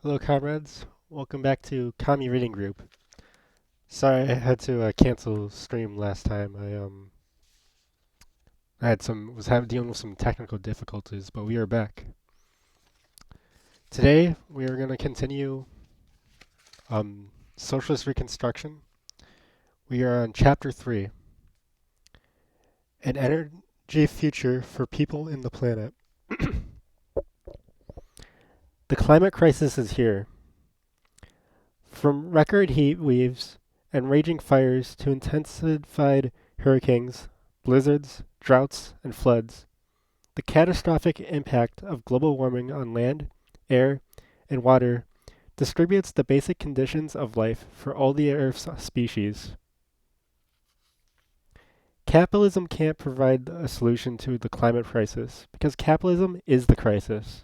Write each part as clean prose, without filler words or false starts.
Hello, comrades. Welcome back to Commie Reading Group. Sorry, I had to cancel stream last time. I had some was having dealing with some technical difficulties, but we are back. Today we are going to continue Socialist Reconstruction. We are on Chapter 3, An Energy Future for People in the Planet. The climate crisis is here. From record heat waves and raging fires to intensified hurricanes, blizzards, droughts, and floods, the catastrophic impact of global warming on land, air, and water distributes the basic conditions of life for all the Earth's species. Capitalism can't provide a solution to the climate crisis because capitalism is the crisis.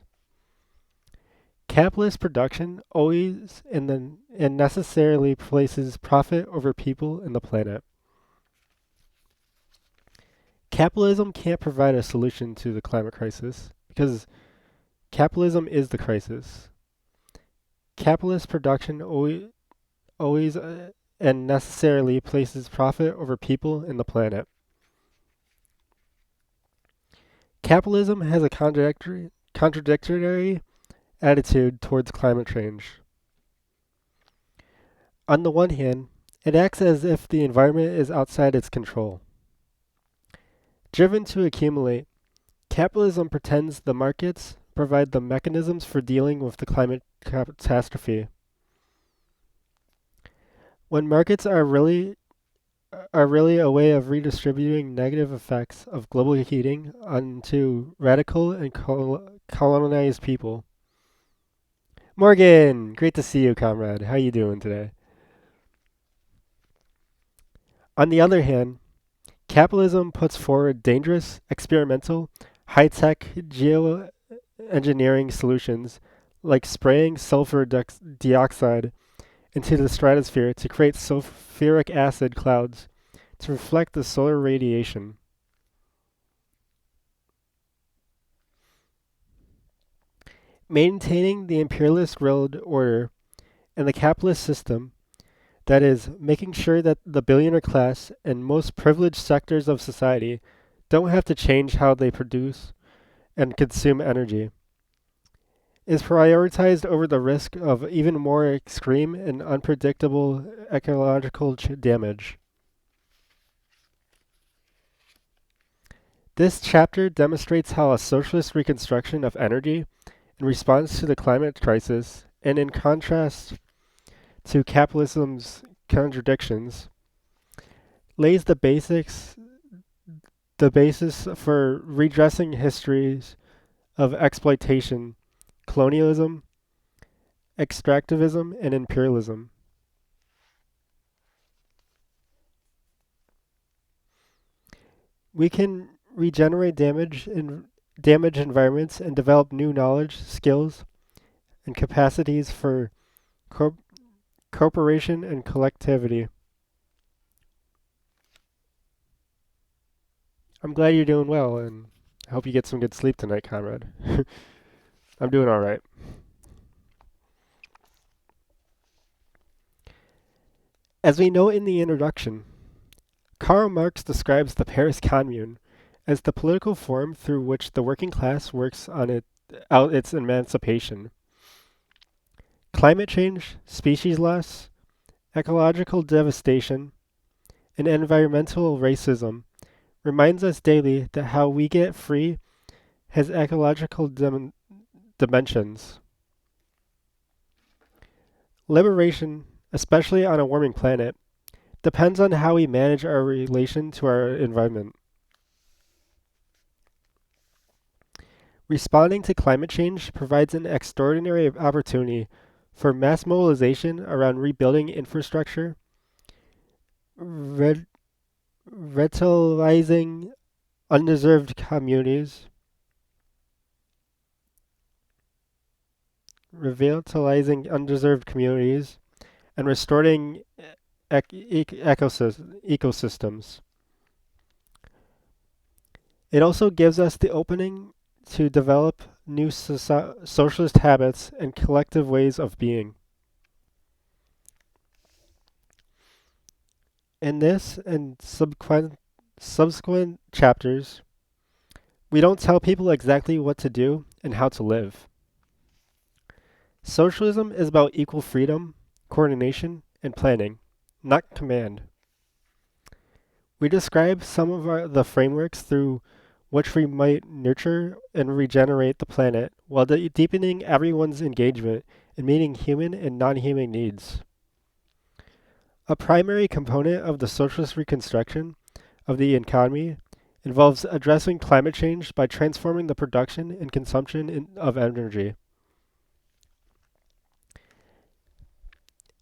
Capitalist production always and necessarily places profit over people and the planet. Capitalism can't provide a solution to the climate crisis because capitalism is the crisis. Capitalist production always and necessarily places profit over people and the planet. Capitalism has a contradictory attitude towards climate change. On the one hand, it acts as if the environment is outside its control. Driven to accumulate, capitalism pretends the markets provide the mechanisms for dealing with the climate catastrophe. When markets are really a way of redistributing negative effects of global heating onto radical and colonized people. Morgan, great to see you, comrade. How you doing today? On the other hand, capitalism puts forward dangerous, experimental, high-tech geoengineering solutions like spraying sulfur dioxide into the stratosphere to create sulfuric acid clouds to reflect the solar radiation. Maintaining the imperialist world order and the capitalist system, that is, making sure that the billionaire class and most privileged sectors of society don't have to change how they produce and consume energy, is prioritized over the risk of even more extreme and unpredictable ecological damage. This chapter demonstrates how a socialist reconstruction of energy in response to the climate crisis, and in contrast to capitalism's contradictions, lays the basis for redressing histories of exploitation, colonialism, extractivism, and imperialism. We can regenerate damaged environments and develop new knowledge, skills, and capacities for co- cooperation and collectivity. I'm glad you're doing well, and I hope you get some good sleep tonight, comrade. I'm doing all right. As we note in the introduction, Karl Marx describes the Paris Commune as the political form through which the working class works out its emancipation. Climate change, species loss, ecological devastation, and environmental racism reminds us daily that how we get free has ecological dimensions. Liberation, especially on a warming planet, depends on how we manage our relation to our environment. Responding to climate change provides an extraordinary opportunity for mass mobilization around rebuilding infrastructure, re- revitalizing undeserved communities, and restoring ecosystems. It also gives us the opening to develop new socialist habits and collective ways of being. In this and subsequent chapters, we don't tell people exactly what to do and how to live. Socialism is about equal freedom, coordination, and planning, not command. We describe some of the frameworks through which we might nurture and regenerate the planet while deepening everyone's engagement in meeting human and non-human needs. A primary component of the socialist reconstruction of the economy involves addressing climate change by transforming the production and consumption of energy.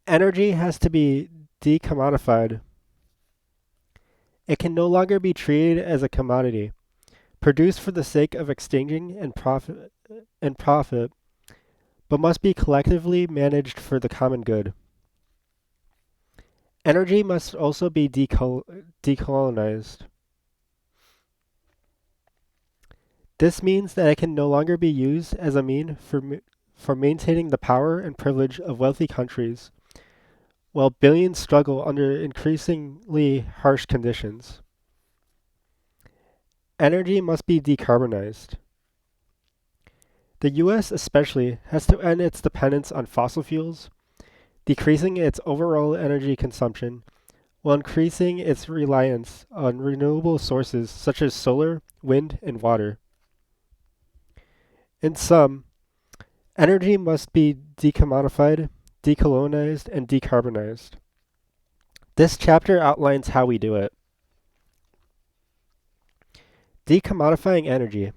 Energy has to be decommodified. It can no longer be treated as a commodity, produced for the sake of exchanging and profit, but must be collectively managed for the common good. Energy must also be decolonized. This means that it can no longer be used as a mean for maintaining the power and privilege of wealthy countries, while billions struggle under increasingly harsh conditions. Energy must be decarbonized. The US especially has to end its dependence on fossil fuels, decreasing its overall energy consumption, while increasing its reliance on renewable sources such as solar, wind, and water. In sum, energy must be decommodified, decolonized, and decarbonized. This chapter outlines how we do it. Decommodifying energy.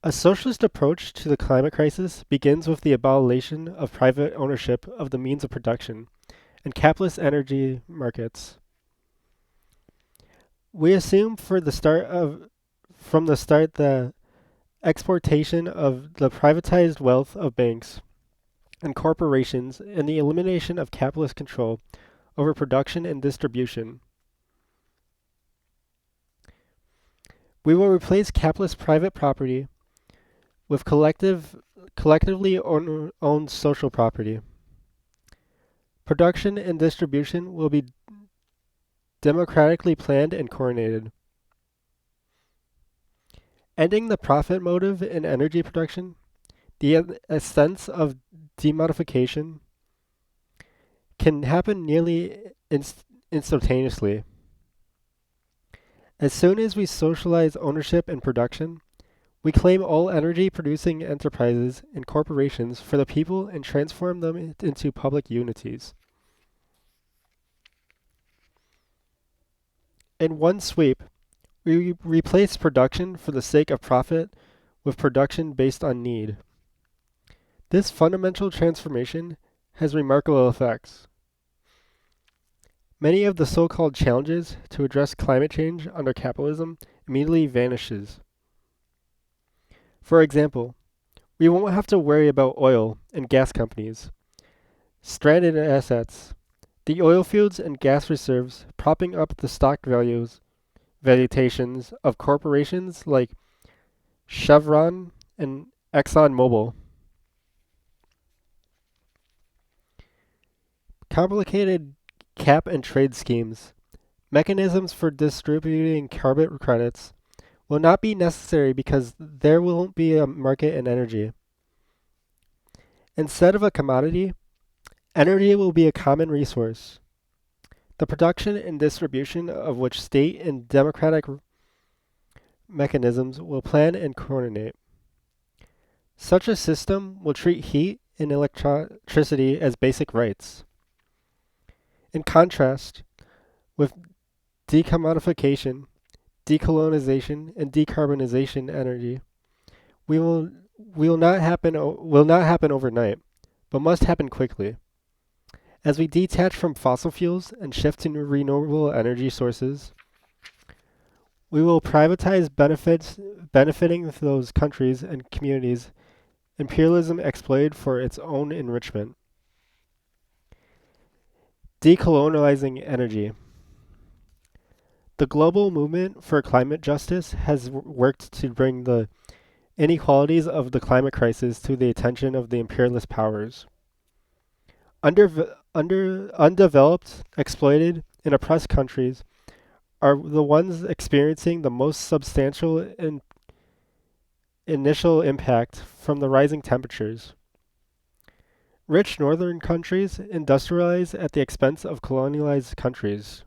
A socialist approach to the climate crisis begins with the abolition of private ownership of the means of production and capitalist energy markets. We assume from the start the exportation of the privatized wealth of banks and corporations and the elimination of capitalist control over production and distribution. We will replace capitalist private property with collectively owned social property. Production and distribution will be democratically planned and coordinated. Ending the profit motive in energy production, the sense of demodification can happen nearly instantaneously. As soon as we socialize ownership and production, we claim all energy-producing enterprises and corporations for the people and transform them into public unities. In one sweep, we replace production for the sake of profit with production based on need. This fundamental transformation has remarkable effects. Many of the so-called challenges to address climate change under capitalism immediately vanishes. For example, we won't have to worry about oil and gas companies, stranded assets, the oil fields and gas reserves propping up the stock valuations of corporations like Chevron and ExxonMobil. Complicated cap and trade schemes, mechanisms for distributing carbon credits, will not be necessary because there won't be a market in energy. Instead of a commodity, energy will be a common resource, the production and distribution of which state and democratic mechanisms will plan and coordinate. Such a system will treat heat and electricity as basic rights. In contrast, with decommodification, decolonization, and decarbonization energy, will not happen overnight, but must happen quickly. As we detach from fossil fuels and shift to renewable energy sources, we will privatize benefits benefiting those countries and communities imperialism exploited for its own enrichment. Decolonializing energy. The global movement for climate justice has worked to bring the inequalities of the climate crisis to the attention of the imperialist powers. Undeveloped, exploited, and oppressed countries are the ones experiencing the most substantial initial impact from the rising temperatures. Rich northern countries industrialize at the expense of colonialized countries.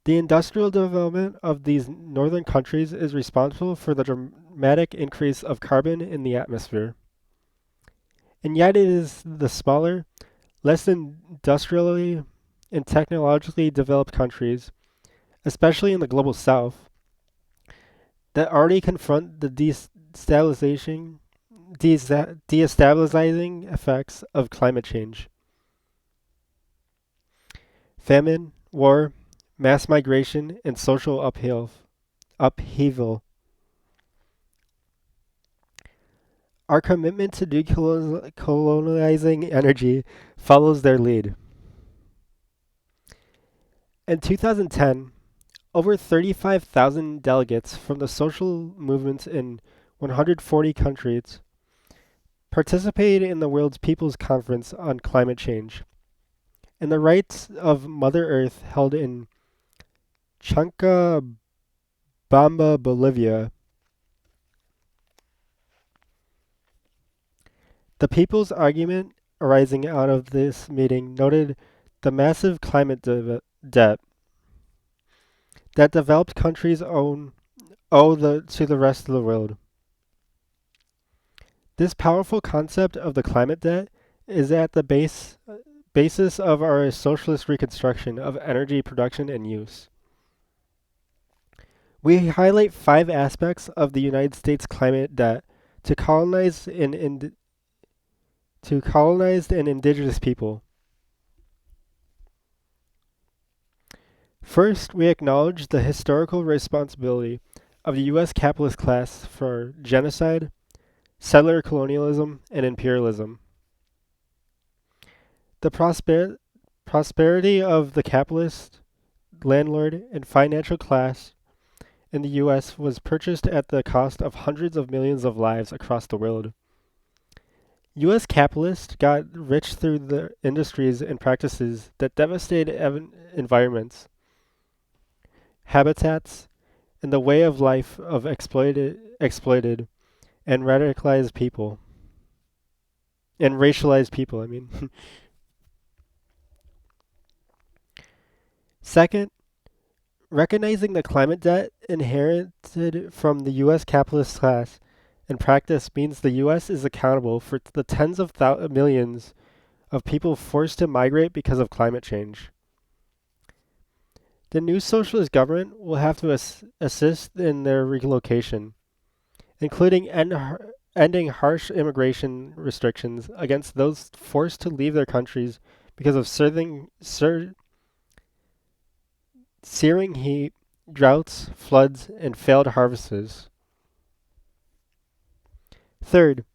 The industrial development of these northern countries is responsible for the dramatic increase of carbon in the atmosphere. And yet it is the smaller, less industrially and technologically developed countries, especially in the global south, that already confront the destabilizing effects of climate change. Famine, war, mass migration, and social upheaval. Our commitment to decolonizing energy follows their lead. In 2010, over 35,000 delegates from the social movements in 140 countries participated in the World's People's Conference on Climate Change and the Rights of Mother Earth held in Chancabamba, Bolivia. The people's argument arising out of this meeting noted the massive climate debt that developed countries to the rest of the world. This powerful concept of the climate debt is at the basis of our socialist reconstruction of energy production and use. We highlight 5 aspects of the United States climate debt to colonized and indigenous people. First, we acknowledge the historical responsibility of the U.S. capitalist class for genocide, settler colonialism, and imperialism. The prosperity of the capitalist, landlord, and financial class in the U.S. was purchased at the cost of hundreds of millions of lives across the world. U.S. capitalists got rich through the industries and practices that devastated environments, habitats, and the way of life of exploited and radicalized people. And racialized people, I mean. Second, recognizing the climate debt inherited from the U.S. capitalist class in practice means the U.S. is accountable for the tens of millions of people forced to migrate because of climate change. The new socialist government will have to assist in their relocation, including ending harsh immigration restrictions against those forced to leave their countries because of searing heat, droughts, floods, and failed harvests. Third,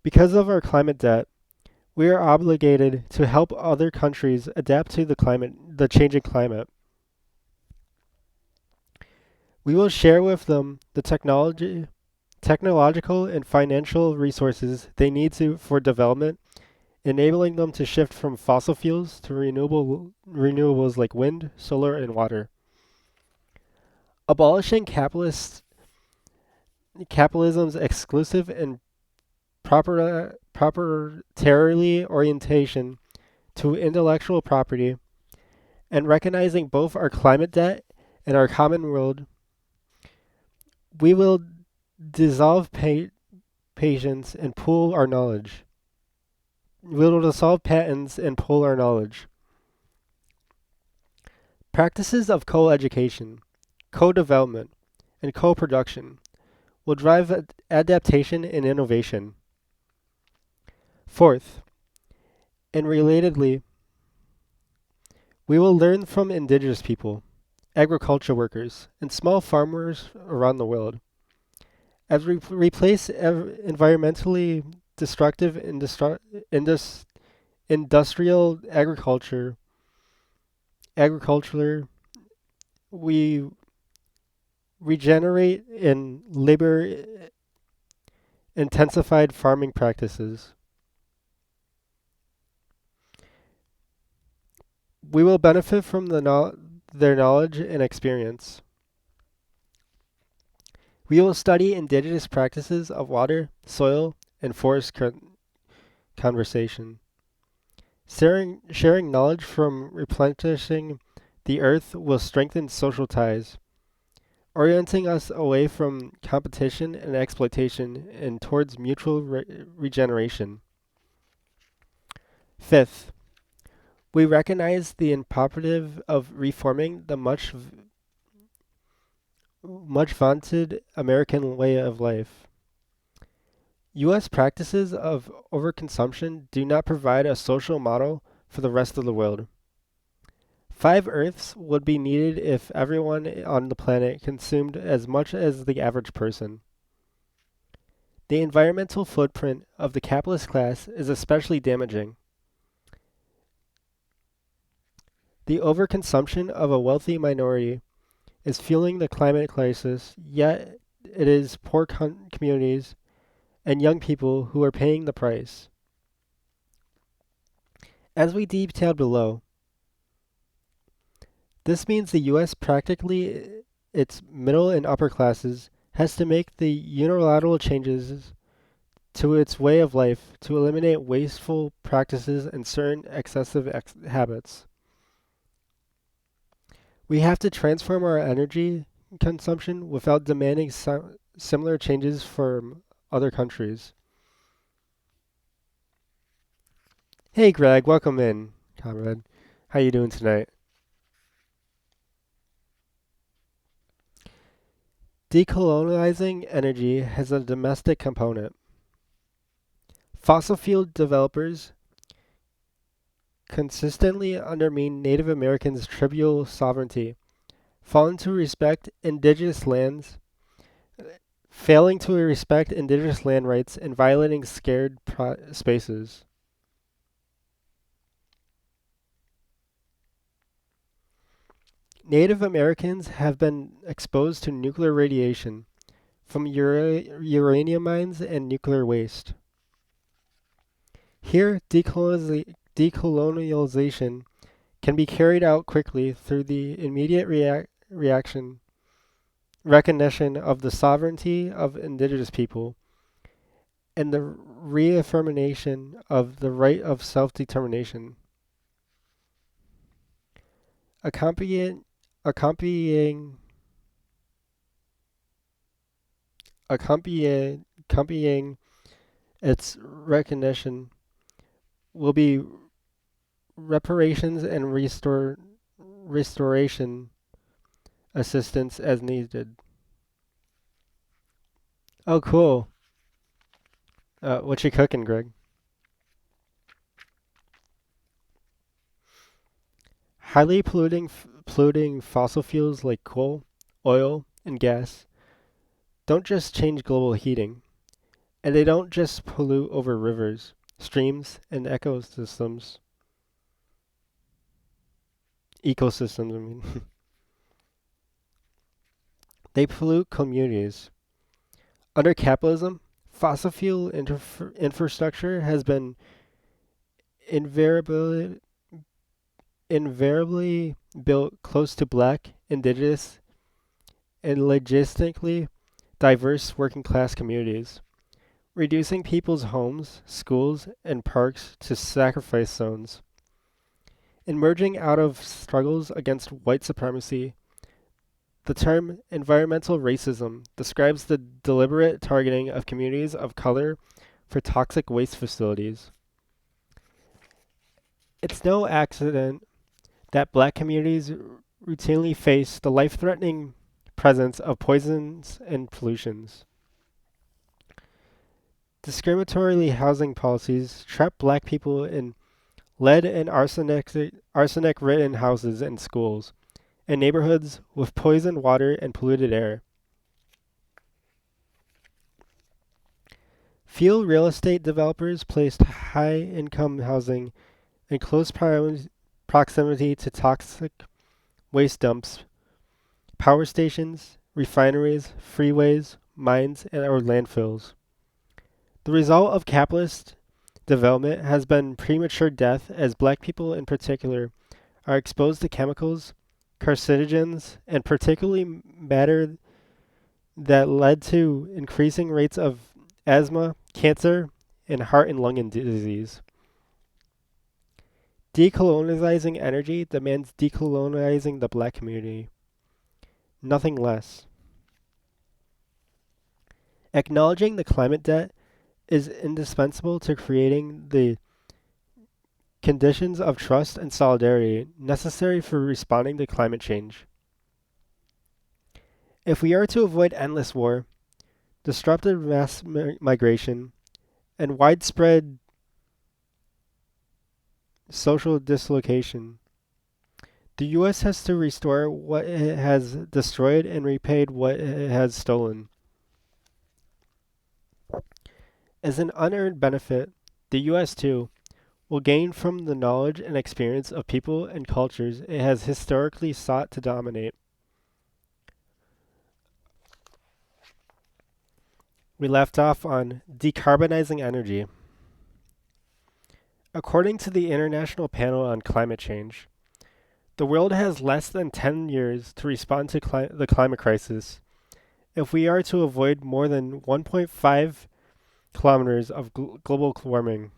because of our climate debt, we are obligated to help other countries adapt to the changing climate. We will share with them the technological and financial resources they need for development, enabling them to shift from fossil fuels to renewables like wind, solar, and water. Abolishing capitalism's exclusive and proprietary orientation to intellectual property, and recognizing both our climate debt and our common world, we will dissolve patience and pool our knowledge. We will dissolve patents and pool our knowledge. Practices of co-education, co-development, and co-production will drive adaptation and innovation. Fourth, and relatedly, we will learn from indigenous people, agriculture workers, and small farmers around the world. As we replace environmentally destructive industrial agriculture, we regenerate in labor intensified farming practices. We will benefit from their knowledge and experience. We will study indigenous practices of water, soil, and forest conversation. Sharing knowledge from replenishing the earth will strengthen social ties, orienting us away from competition and exploitation and towards mutual regeneration. Fifth, we recognize the imperative of reforming the much vaunted American way of life. U.S. practices of overconsumption do not provide a social model for the rest of the world. 5 Earths would be needed if everyone on the planet consumed as much as the average person. The environmental footprint of the capitalist class is especially damaging. The overconsumption of a wealthy minority is fueling the climate crisis, yet it is poor communities and young people who are paying the price. As we detailed below, this means the U.S. practically its middle and upper classes has to make the unilateral changes to its way of life to eliminate wasteful practices and certain excessive habits. We have to transform our energy consumption without demanding similar changes from other countries. Hey Greg, welcome in, comrade. How you doing tonight? Decolonizing energy has a domestic component. Fossil fuel developers consistently undermine Native Americans' tribal sovereignty, failing to respect indigenous lands, land rights, and violating scared spaces. Native Americans have been exposed to nuclear radiation from uranium mines and nuclear waste. Here, decolonialization can be carried out quickly through the immediate recognition of the sovereignty of indigenous people and the reaffirmation of the right of self-determination. Accompanying accompanying accompanying its recognition will be reparations and restoration assistance as needed. Oh, cool. What you cooking, Greg? Highly polluting fossil fuels like coal, oil, and gas don't just change global heating, and they don't just pollute over rivers, streams, and ecosystems, I mean. They pollute communities. Under capitalism, fossil fuel infrastructure has been invariably invariably built close to black, indigenous, and logistically diverse working class communities, reducing people's homes, schools, and parks to sacrifice zones. Emerging out of struggles against white supremacy, the term environmental racism describes the deliberate targeting of communities of color for toxic waste facilities. It's no accident that black communities routinely face the life-threatening presence of poisons and pollutions. Discriminatory housing policies trap black people in lead and arsenic-ridden houses and schools, and neighborhoods with poisoned water and polluted air. Few real estate developers placed high-income housing in close proximity to toxic waste dumps, power stations, refineries, freeways, mines, or landfills. The result of capitalist development has been premature death, as black people in particular are exposed to chemicals, carcinogens, and particularly matter that led to increasing rates of asthma, cancer, and heart and lung disease. Decolonizing energy demands decolonizing the black community, nothing less. Acknowledging the climate debt is indispensable to creating the conditions of trust and solidarity necessary for responding to climate change. If we are to avoid endless war, disruptive mass migration, and widespread social dislocation, the U.S. has to restore what it has destroyed and repaid what it has stolen. As an unearned benefit, the U.S. too will gain from the knowledge and experience of people and cultures it has historically sought to dominate. We left off on decarbonizing energy. According to the International Panel on Climate Change, the world has less than 10 years to respond to the climate crisis if we are to avoid more than 1.5 kilometers of global warming.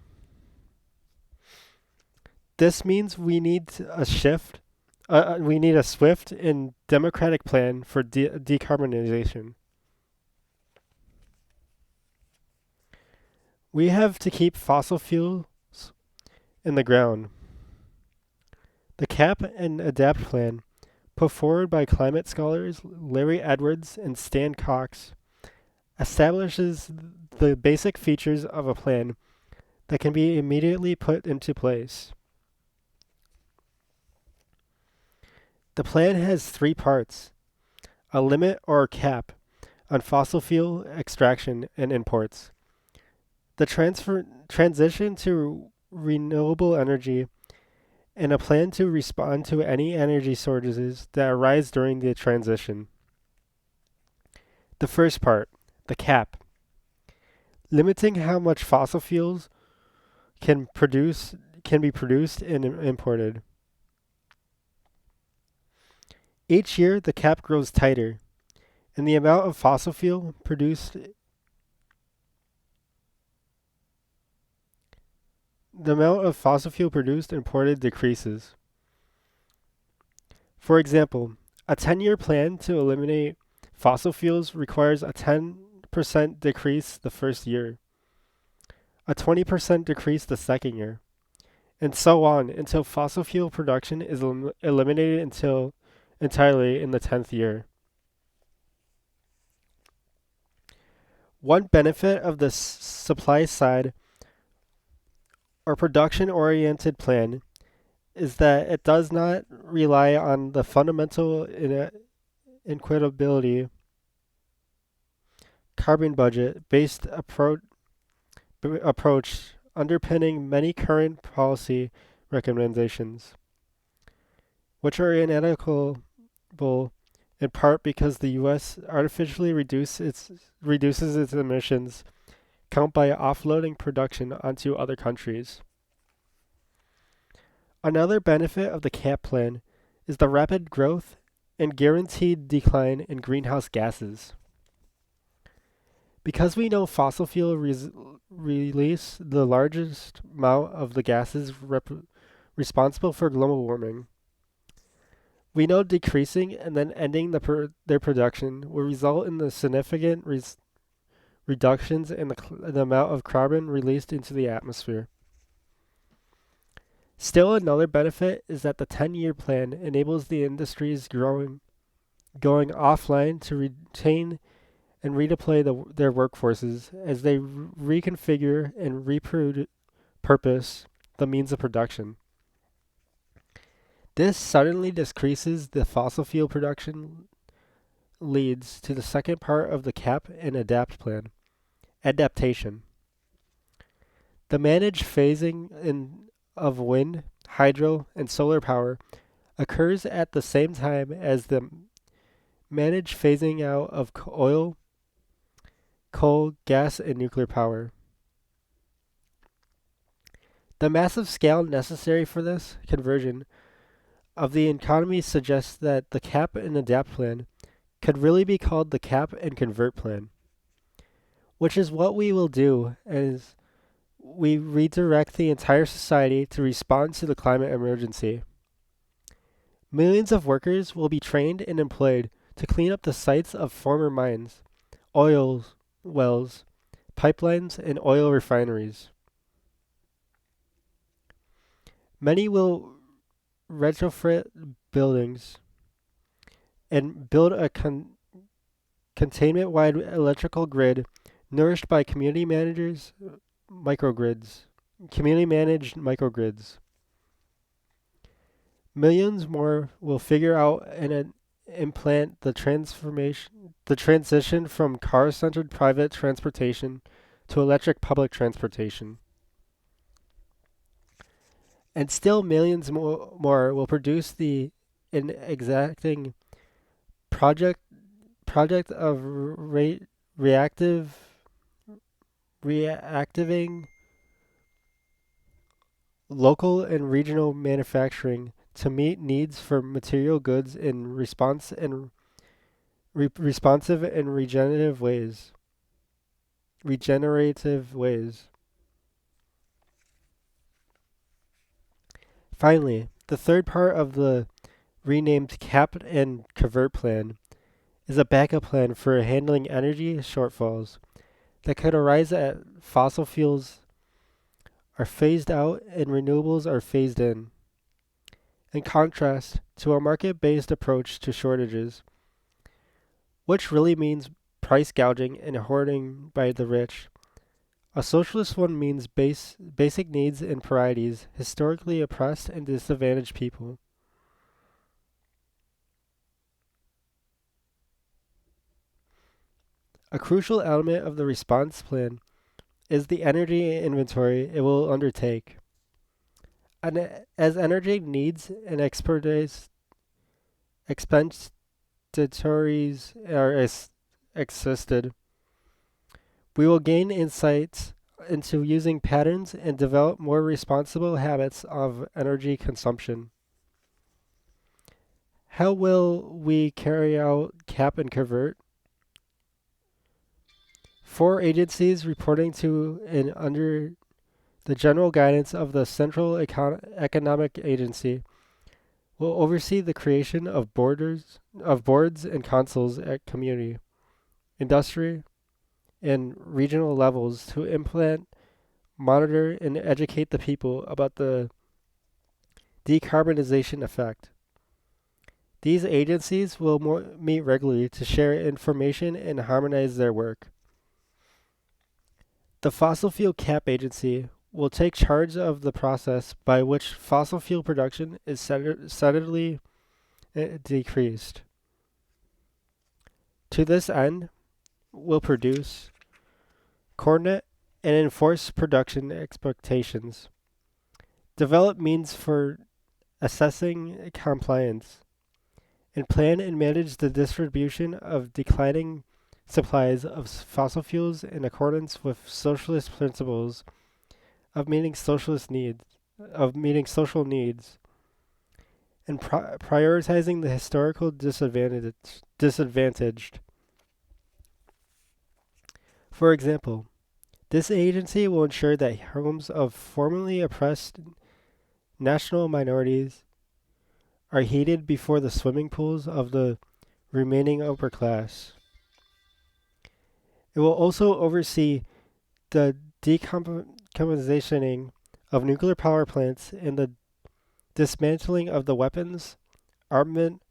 This means we need a swift and democratic plan for decarbonization. We have to keep fossil fuels in the ground. The Cap and Adapt plan, put forward by climate scholars Larry Edwards and Stan Cox, establishes the basic features of a plan that can be immediately put into place. The plan has three parts: a limit or cap on fossil fuel extraction and imports, the transition to renewable energy, and a plan to respond to any energy shortages that arise during the transition. The first part, the cap, limiting how much fossil fuels can be produced and imported. Each year, the cap grows tighter, and the amount of fossil fuel produced and imported decreases. For example, a 10-year plan to eliminate fossil fuels requires a 10% decrease the first year, a 20% decrease the second year, and so on until fossil fuel production is eliminated entirely in the 10th year. One benefit of the supply side or production-oriented plan is that it does not rely on the fundamental inequitability carbon budget-based approach underpinning many current policy recommendations, which are inadequate in part because the U.S. artificially reduces its emissions count by offloading production onto other countries. Another benefit of the CAP plan is the rapid growth and guaranteed decline in greenhouse gases. Because we know fossil fuel release the largest amount of the gases responsible for global warming, we know decreasing and then ending their production will result in the significant reductions in the amount of carbon released into the atmosphere. Still, another benefit is that the 10-year plan enables the industries going offline to retain and redeploy their workforces as they reconfigure and repurpose the means of production. This suddenly decreases the fossil fuel production leads to the second part of the Cap and Adapt plan, adaptation. The managed phasing in of wind, hydro, and solar power occurs at the same time as the manage phasing out of oil, coal, gas, and nuclear power. The massive scale necessary for this conversion of the economy suggests that the cap and adapt plan could really be called the cap and convert plan, which is what we will do as we redirect the entire society to respond to the climate emergency. Millions of workers will be trained and employed to clean up the sites of former mines, oil wells, pipelines, and oil refineries. Many will retrofit buildings and build a containment wide electrical grid nourished by microgrids, community managed microgrids. Millions more will figure out and implant the transition from car-centered private transportation to electric public transportation. And still millions more will produce the an exacting project project of reactive reactivating local and regional manufacturing to meet needs for material goods in responsive and regenerative ways. Finally, the third part of the renamed cap and convert plan is a backup plan for handling energy shortfalls that could arise as fossil fuels are phased out and renewables are phased in contrast to a market-based approach to shortages, which really means price gouging and hoarding by the rich. A socialist one means basic needs and priorities historically oppressed and disadvantaged people. A crucial element of the response plan is the energy inventory it will undertake. And as energy needs and expenditures are existed, we will gain insights into using patterns and develop more responsible habits of energy consumption. How will we carry out cap and convert? Four agencies reporting to and under the general guidance of the Central Economic Agency will oversee the creation of boards and councils at community, industry, and regional levels to implement, monitor, and educate the people about the decarbonization effect. These agencies will meet regularly to share information and harmonize their work. The Fossil Fuel Cap Agency will take charge of the process by which fossil fuel production is steadily decreased. To this end, will produce, coordinate, and enforce production expectations, develop means for assessing compliance, and plan and manage the distribution of declining supplies of fossil fuels in accordance with socialist principles of meeting social needs, and prioritizing the historical disadvantaged. For example, this agency will ensure that homes of formerly oppressed national minorities are heated before the swimming pools of the remaining upper class. It will also oversee the decommissioning of nuclear power plants and the dismantling of the weapons, armament,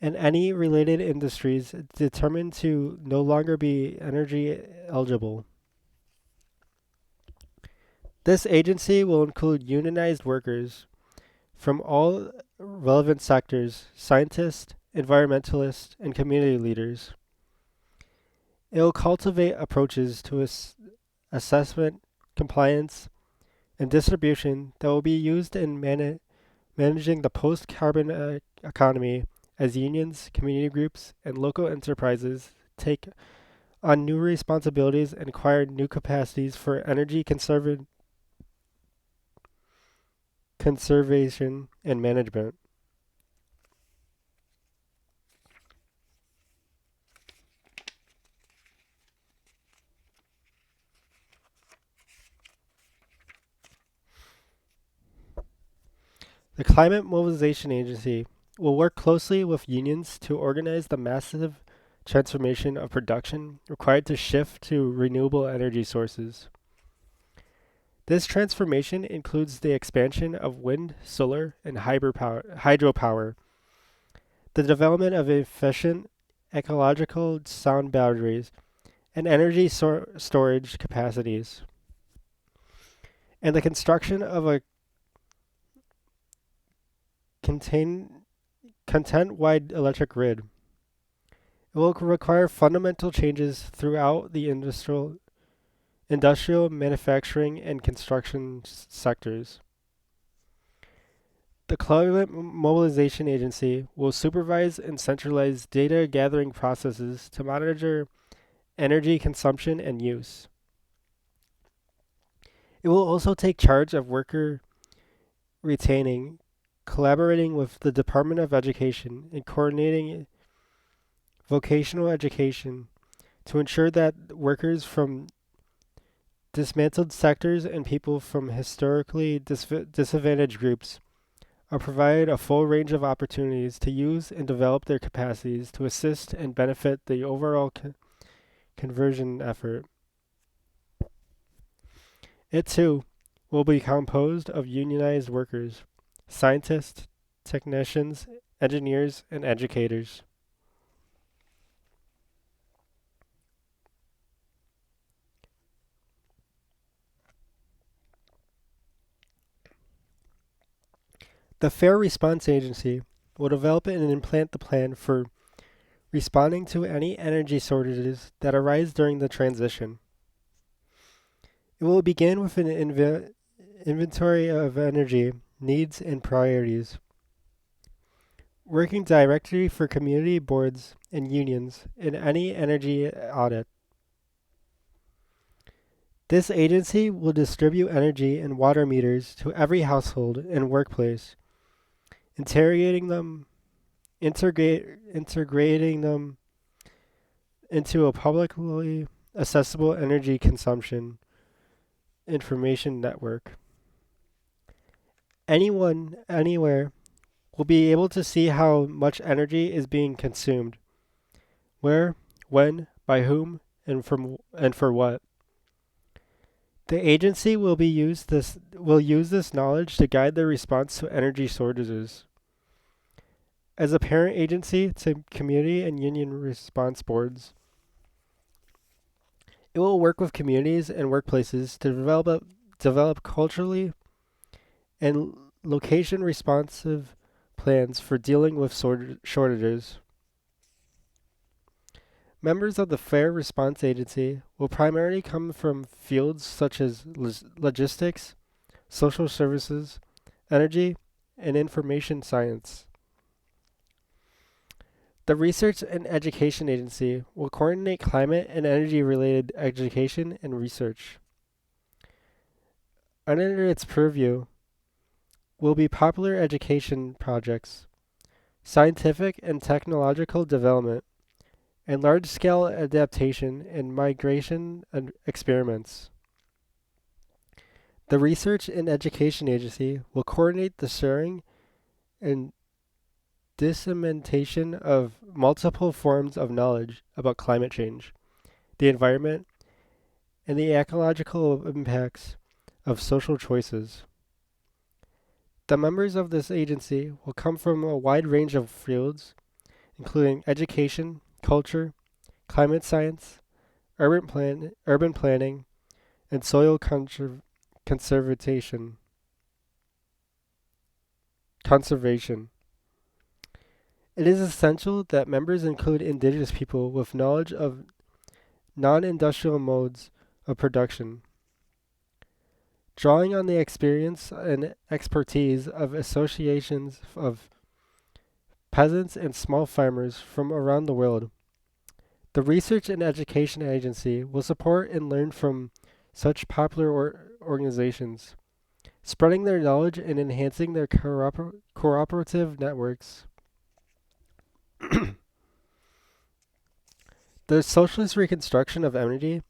and any related industries determined to no longer be energy eligible. This agency will include unionized workers from all relevant sectors, scientists, environmentalists, and community leaders. It will cultivate approaches to assessment, compliance, and distribution that will be used in managing the post-carbon economy as unions, community groups, and local enterprises take on new responsibilities and acquire new capacities for energy conservation and management. The Climate Mobilization Agency will work closely with unions to organize the massive transformation of production required to shift to renewable energy sources. This transformation includes the expansion of wind, solar, and hydropower, the development of efficient, ecological sound batteries, and energy storage capacities, and the construction of a contain content-wide electric grid. It will require fundamental changes throughout the industrial, manufacturing, and construction sectors. The Climate Mobilization Agency will supervise and centralize data gathering processes to monitor energy consumption and use. It will also take charge of worker retaining, collaborating with the Department of Education, and coordinating vocational education to ensure that workers from dismantled sectors and people from historically disadvantaged groups are provided a full range of opportunities to use and develop their capacities to assist and benefit the overall conversion effort. It too will be composed of unionized workers, scientists, technicians, engineers, and educators. The Fair Response Agency will develop and implement the plan for responding to any energy shortages that arise during the transition. It will begin with an inventory of energy needs and priorities, working directly for community boards and unions in any energy audit. This agency will distribute energy and water meters to every household and workplace, interrogating them, integrating them into a publicly accessible energy consumption information network. Anyone, anywhere, will be able to see how much energy is being consumed, where, when, by whom, and for what. The agency will use this knowledge to guide the response to energy shortages. As a parent agency to community and union response boards, it will work with communities and workplaces to develop culturally and location responsive plans for dealing with shortages. Members of the Fair Response Agency will primarily come from fields such as logistics, social services, energy, and information science. The Research and Education Agency will coordinate climate and energy related education and research. Under its purview will be popular education projects, scientific and technological development, and large-scale adaptation and migration experiments. The Research and Education Agency will coordinate the sharing and dissemination of multiple forms of knowledge about climate change, the environment, and the ecological impacts of social choices. The members of this agency will come from a wide range of fields, including education, culture, climate science, urban planning, and soil conservation. Conservation. It is essential that members include indigenous people with knowledge of non-industrial modes of production, drawing on the experience and expertise of associations of peasants, and small farmers from around the world. The Research and Education Agency will support and learn from such popular organizations, spreading their knowledge and enhancing their cooperative networks. The socialist reconstruction of energy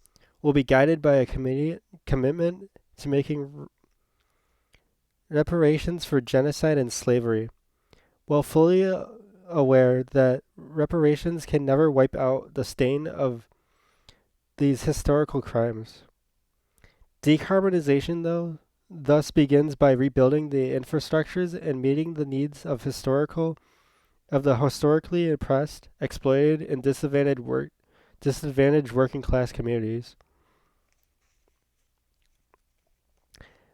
will be guided by a commitment to making reparations for genocide and slavery, while fully aware that reparations can never wipe out the stain of these historical crimes. Decarbonization, though, thus begins by rebuilding the infrastructures and meeting the needs of the historically oppressed, exploited, and disadvantaged working class communities.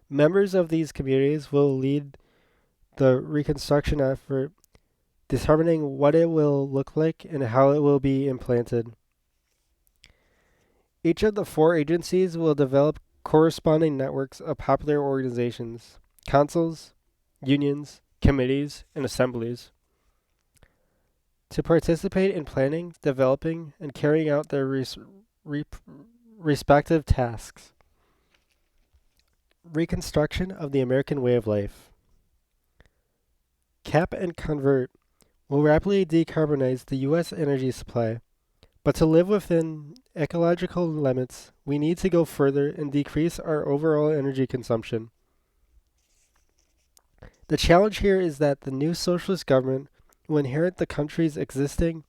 Members of these communities will lead the reconstruction effort, determining what it will look like and how it will be implanted. Each of the four agencies will develop corresponding networks of popular organizations, councils, unions, committees, and assemblies to participate in planning, developing, and carrying out their respective tasks. Reconstruction of the American way of life. Cap and convert will rapidly decarbonize the U.S. energy supply, but to live within ecological limits, we need to go further and decrease our overall energy consumption. The challenge here is that the new socialist government will inherit the country's existing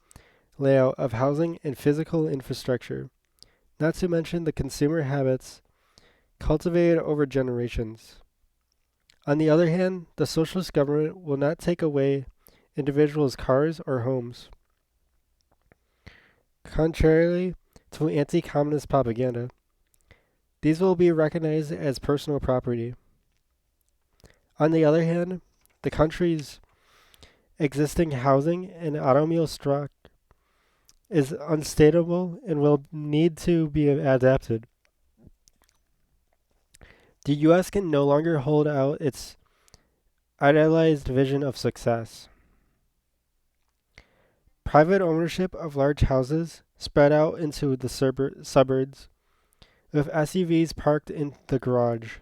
layout of housing and physical infrastructure, not to mention the consumer habits cultivated over generations. On the other hand, the socialist government will not take away individuals' cars or homes. Contrarily to anti-communist propaganda, these will be recognized as personal property. On the other hand, the country's existing housing and automobile stock is unstable and will need to be adapted. The U.S. can no longer hold out its idealized vision of success. Private ownership of large houses spread out into the suburbs, with SUVs parked in the garage.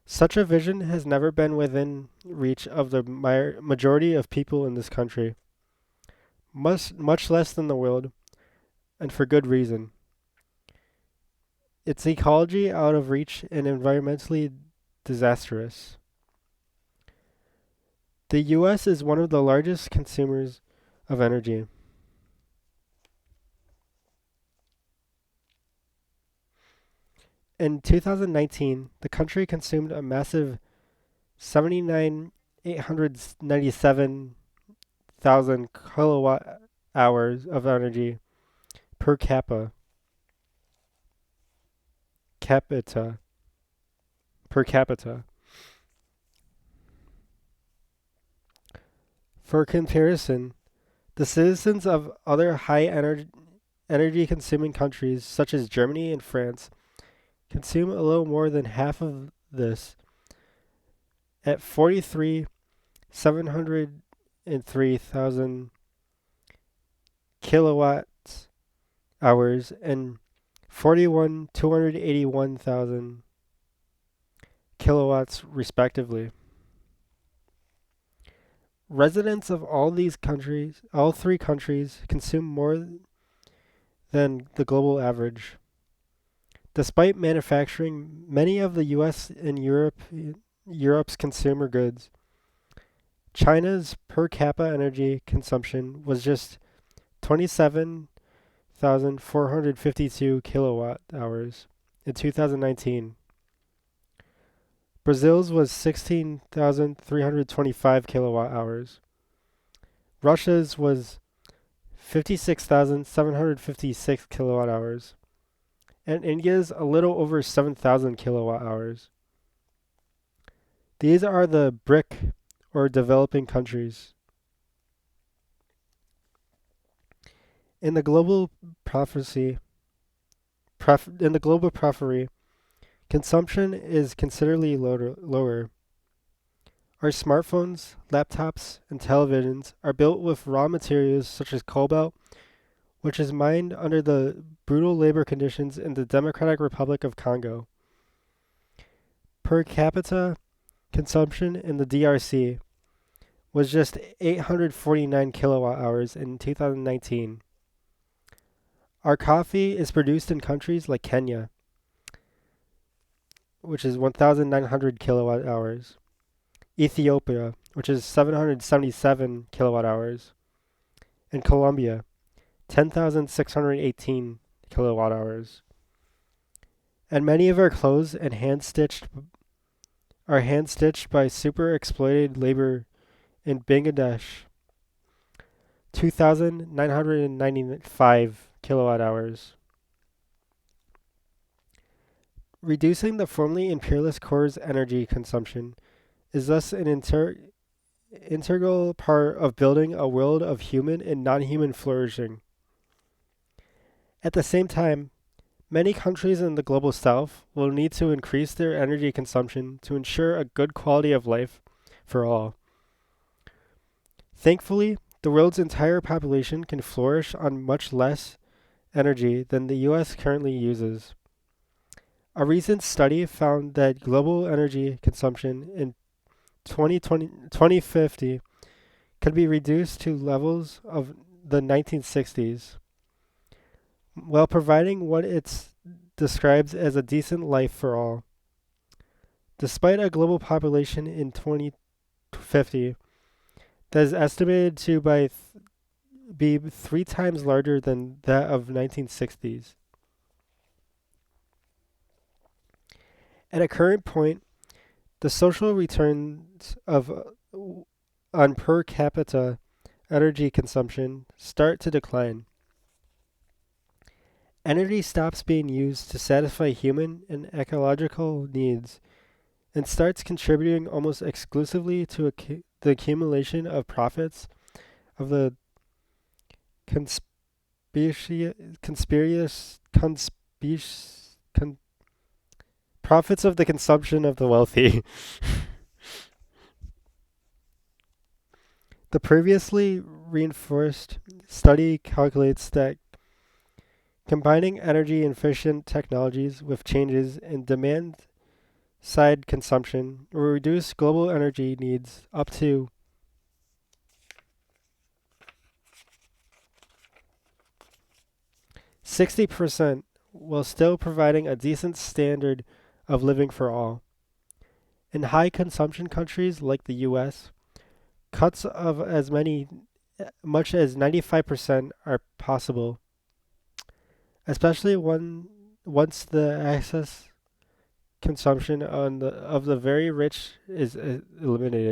Such a vision has never been within reach of the majority of people in this country, much less than the world, and for good reason. Its ecology out of reach and environmentally disastrous. The U.S. is one of the largest consumers of energy. In 2019, the country consumed a massive 79,897,000 kilowatt hours of energy per capita. Per capita. For comparison, the citizens of other high energy consuming countries such as Germany and France consume a little more than half of this at 43,703,000 kilowatt hours and 41,281,000 kilowatts respectively. Residents of all three countries, consume more than the global average. Despite manufacturing many of the US and Europe's consumer goods, China's per capita energy consumption was just 27,452 kilowatt hours in 2019. Brazil's was 16,325 kilowatt hours. Russia's was 56,756 kilowatt hours. And India's a little over 7,000 kilowatt hours. These are the BRIC, or developing countries. In the global prophecy, consumption is considerably lower. Our smartphones, laptops, and televisions are built with raw materials such as cobalt, which is mined under the brutal labor conditions in the Democratic Republic of Congo. Per capita consumption in the DRC was just 849 kilowatt hours in 2019. Our coffee is produced in countries like Kenya, which is 1,900 kilowatt hours, Ethiopia, which is 777 kilowatt hours, and Colombia, 10,618 kilowatt hours. And many of our clothes and are hand stitched by super exploited labor in Bangladesh, 2,995 kilowatt hours. Reducing the formerly imperialist core's energy consumption is thus an integral part of building a world of human and non-human flourishing. At the same time, many countries in the global south will need to increase their energy consumption to ensure a good quality of life for all. Thankfully, the world's entire population can flourish on much less energy than the US currently uses. A recent study found that global energy consumption in 2050 could be reduced to levels of the 1960s, while providing what it describes as a decent life for all. Despite a global population in 2050 that is estimated to be 3 times larger than that of 1960s. At a current point, the social returns of on per capita energy consumption start to decline. Energy stops being used to satisfy human and ecological needs and starts contributing almost exclusively to the accumulation of profits of the profits of the consumption of the wealthy. The previously reinforced study calculates that combining energy efficient technologies with changes in demand side consumption will reduce global energy needs up to 60% while still providing a decent standard of living for all. In high consumption countries like the US, cuts of much as 95% are possible, especially once the excess consumption of the very rich is eliminated.